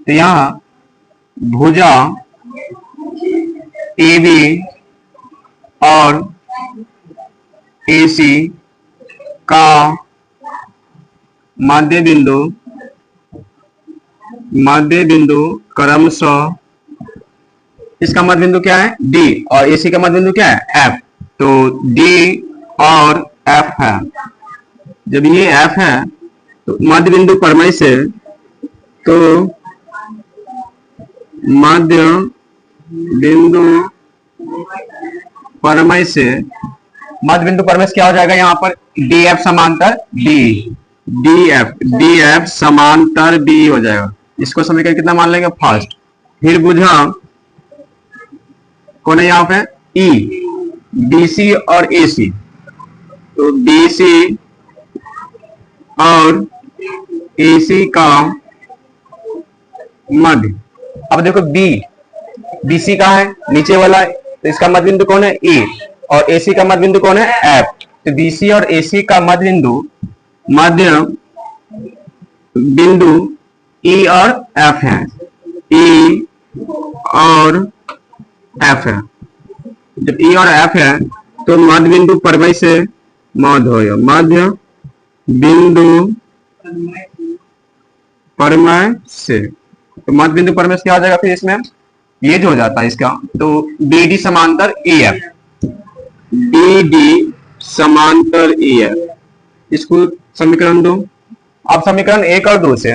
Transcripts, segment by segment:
तो यहाँ भुजा AB और AC का मध्य बिंदु क्रमशः, इसका मध्य बिंदु क्या है D और AC का मध्य बिंदु क्या है F। तो D और F है। जब ये F है तो मध्य बिंदु परमय से, तो मध्य बिंदु परमय से क्या हो जाएगा यहाँ पर DF समांतर D, DF समांतर B हो जाएगा। इसको समीकरण कितना मान लेंगे फर्स्ट। फिर बुझा कौन है यहाँ पे E, BC और AC, तो BC और AC का मध्य। अब देखो BC का है नीचे वाला, तो इसका मध्य बिंदु कौन है E और AC का मध्य बिंदु कौन है F। तो BC और AC का मध्य बिंदु E और F है, E और F है। जब E और F है तो मध्य बिंदु परमय से मध्य बिंदु परमय से, तो मध्य बिंदु परमय से क्या हो जाएगा फिर इसमें ये जो हो जाता है इसका, तो BD समांतर EF, BD समांतर EF, इसको समीकरण 2। अब समीकरण 1 और 2 से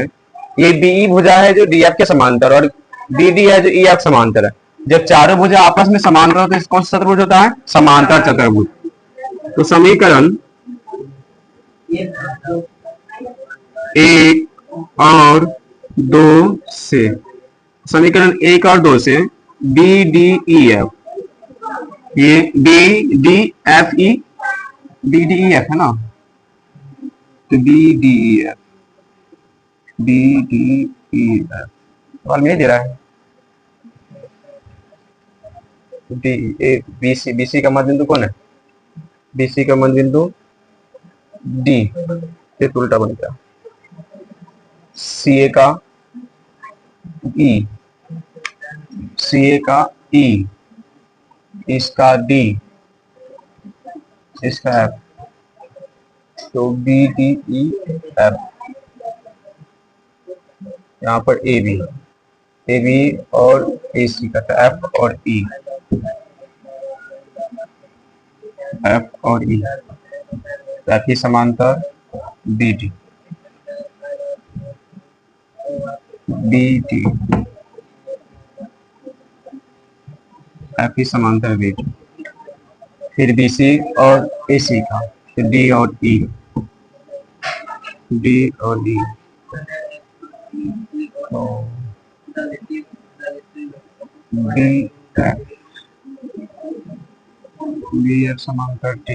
ये BE भुजा है जो DF के समांतर और BD है जो EF समांतर है। जब चारों भुजा आपस में समांतर होते हैं तो कौन सा चतुर्भुज होता है समांतर चतुर्भुज। तो समीकरण 1 और 2 से, समीकरण 1 और 2 से BDEF, ये BDFE, BDEF है ना, तो BDEF सवाल में दे रहा है BC का मध्य बिंदु कौन है, BC का मध्य बिंदु D, ये उल्टा बन गया, CA का E, इसका D, इसका F, तो BDEF। यहाँ पर AB और AC का था F और E, F ही समांतर BD, F ही समांतर BD। फिर BC और AC का, तो D और E, तो BF समांतर T।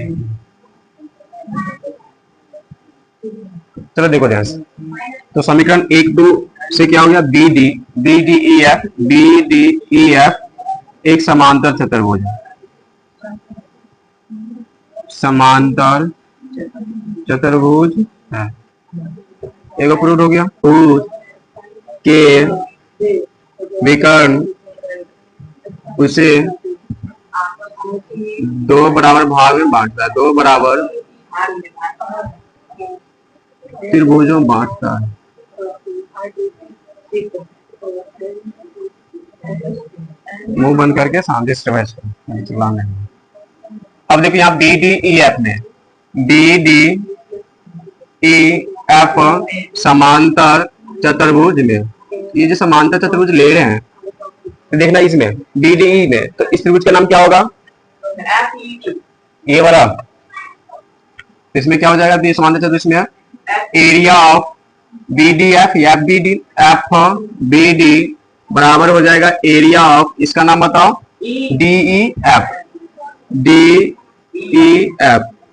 चलो देखो ध्यान से, तो समीकरण 1-2 से क्या हो गया BDEF एक समांतर चतुर्भुज है, समांतर चतुर्भुज है। एक प्रूव हो गया, भुज के विकर्ण उसे 2 बराबर भाग में बांटता है, 2 बराबर त्रिभुजों बांटता है। मुंह बंद करके शांति से बहस करो। अब देखो यहाँ BDEF में BDEF समांतर चतुर्भुज में, ये जो समांतर चतुर्भुज ले रहे हैं तो देखना इसमें BDE में, तो इस त्रिभुज का नाम क्या होगा ये वाला। इसमें क्या हो जाएगा समांतर चतुर्भुज में एरिया ऑफ BDF या BD बराबर हो जाएगा एरिया ऑफ, इसका नाम बताओ DEF।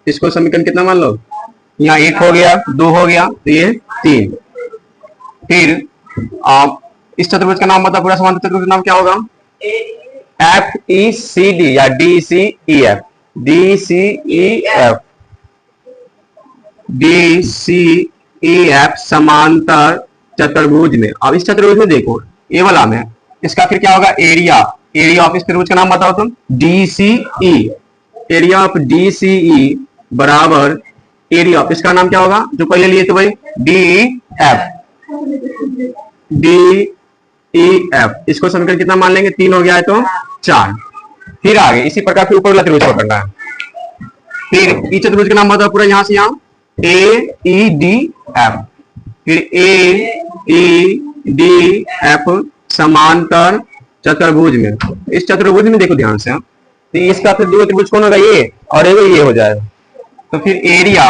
इसको समीकरण कितना मान लो, यहाँ 1 हो गया, 2 हो गया, तो ये 3। फिर आप इस चतुर्भुज का नाम बताओ, पूरा समांतर चतुर्भुज का नाम क्या होगा FECD या DCEF समांतर चतुर्भुज में। अब इस चतुर्भुज में देखो ए वाला में, इसका फिर क्या होगा, एरिया, एरिया ऑफ इस त्रिभुज का नाम बताओ तुम, DCE, एरिया ऑफ DCE बराबर एरिया ऑफ इसका नाम क्या होगा जो पहले लिए थे भाई, DEF, DEF, इसको समीकरण कितना मान लेंगे, 3 हो गया है तो 4। फिर आगे इसी प्रकार फिर ऊपर वाला त्रिभुज पकड़ना है, फिर पीछे त्रिभुज का नाम बताओ पूरा यहां से यहां, AEDF, फिर AEDF समांतर चतुर्भुज में, इस चतुर्भुज में देखो ध्यान से, तो इसका फिर दो त्रिभुज कौन होगा, ये और ये हो जाएगा, तो फिर एरिया,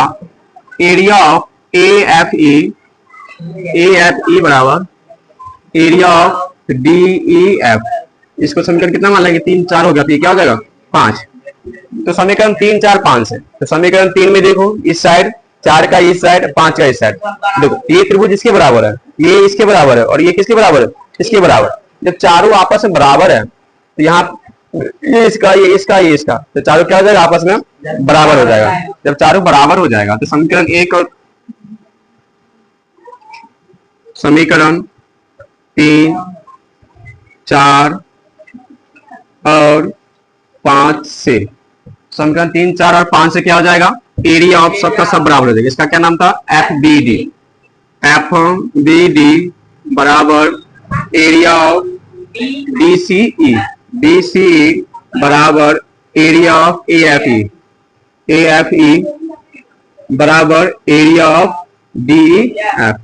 एरिया ऑफ AFE बराबर एरिया ऑफ DEF, इसको समीकरण कितना मान लेंगे, 3 4 हो गया, तो ये क्या हो जाएगा 5, तो समीकरण 3 4 5 है, तो समीकरण 3 में देखो इस साइड 4 का इस साइड, 5 का इस साइड, देखो ये त्रिभुज इसके बराबर है, ये इसके बराबर है, और ये किसके बराबर है, इसके बराबर, जब चारों आपस में बराबर है तो यहाँ ये इसका, ये इसका, ये इसका, तो चारों क्या हो जाएगा, आपस में बराबर हो जाएगा, जब चारों बराबर हो जाएगा तो समीकरण 1 और समीकरण 3 4 और 5 से, समीकरण 3 4 और 5 से क्या हो जाएगा, एरिया ऑफ सबका सब बराबर हो जाएगा, इसका क्या नाम था, FBD, FBD बराबर एरिया ऑफ DCE बराबर एरिया ऑफ AFE बराबर एरिया ऑफ DEF,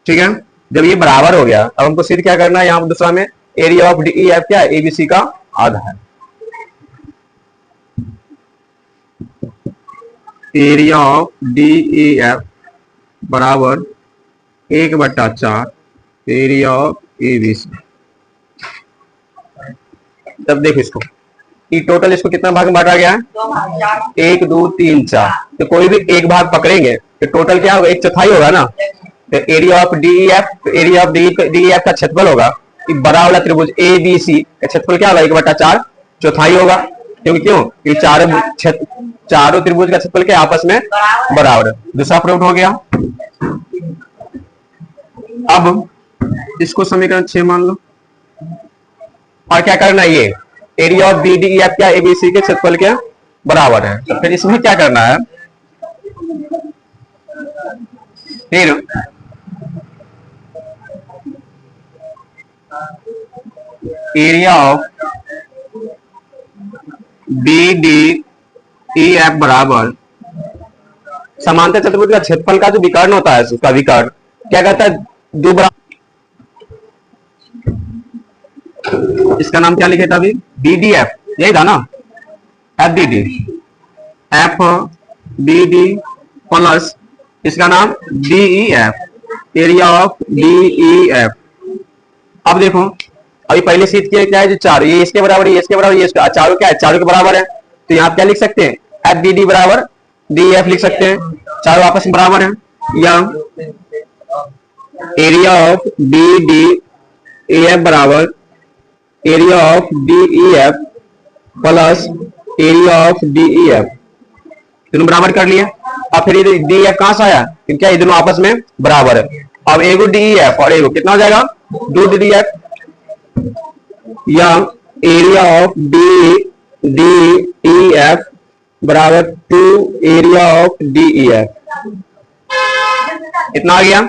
ठीक है। जब ये बराबर हो गया अब हमको सिर्फ क्या करना है, यहाँ दूसरा में एरिया ऑफ DEF क्या है, ABC का आधा है, एरिया ऑफ DEF बराबर 1/4 एरिया ऑफ ABC। तब देखो इसको, ये टोटल इसको कितना भाग में बांटा गया है, 1 2 3 4, तो कोई भी एक भाग पकड़ेंगे तो टोटल क्या होगा, 1/4 होगा ना, तो area of DEF, area of DEF का क्षेत्रफल होगा, बड़ा वाला त्रिभुज ABC का क्षेत्रफल क्या होगा, 1/4 चौथाई होगा, क्योंकि क्यों, ये चारों त्रिभुज का क्षेत्रफल क्या आपस में बराबर है, दूसरा प्रूफ हो गया। अब इसको समीकरण 6 मान लो, और क्या करना है, ये एरिया ऑफ DEF क्या ABC के क्षेत्रफल के बराबर है, तो फिर इसमें क्या करना है, फिर एरिया ऑफ DEF बराबर समांतर चतुर्भुज का क्षेत्रफल का जो विकर्ण होता है उसका विकर्ण क्या कहता है, दो बराबर, इसका नाम क्या लिखे था अभी, DDF, यही था ना, FBD प्लस इसका नाम DEF, एरिया ऑफ DEF। अब देखो अभी पहले सीध किया क्या है, जो चार, ये इसके बराबर, ये इसके बराबर, ये इसका, चारों क्या है, चारों के बराबर है, तो यहाँ क्या लिख सकते हैं, FBD बराबर DEF लिख सकते हैं, चारों आपस में बराबर है, या एरिया ऑफ DEF बराबर area of DEF plus area of DEF, दोनों बराबर कर लिए। अब फिर DEF कहां से आया, क्या ये दोनों आपस में बराबर है, अब एगो DEF और एगो कितना हो जाएगा, 2 DEF, या एरिया ऑफ DEF बराबर 2 एरिया ऑफ DEF, इतना आ गया।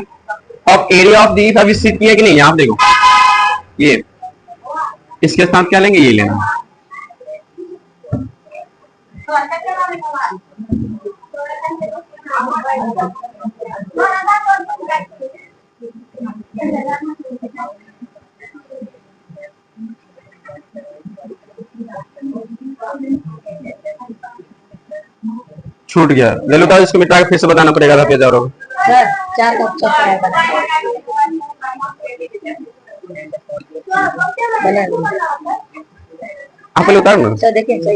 अब एरिया ऑफ DEF अभी सिद्ध किया कि नहीं, यहां देखो, ये इसके साथ क्या लेंगे, ये लेना, छूट गया, ले लो, इसको मिटा के फिर से बताना पड़ेगा था, पेज और आप पहले उतारो ना, देखिए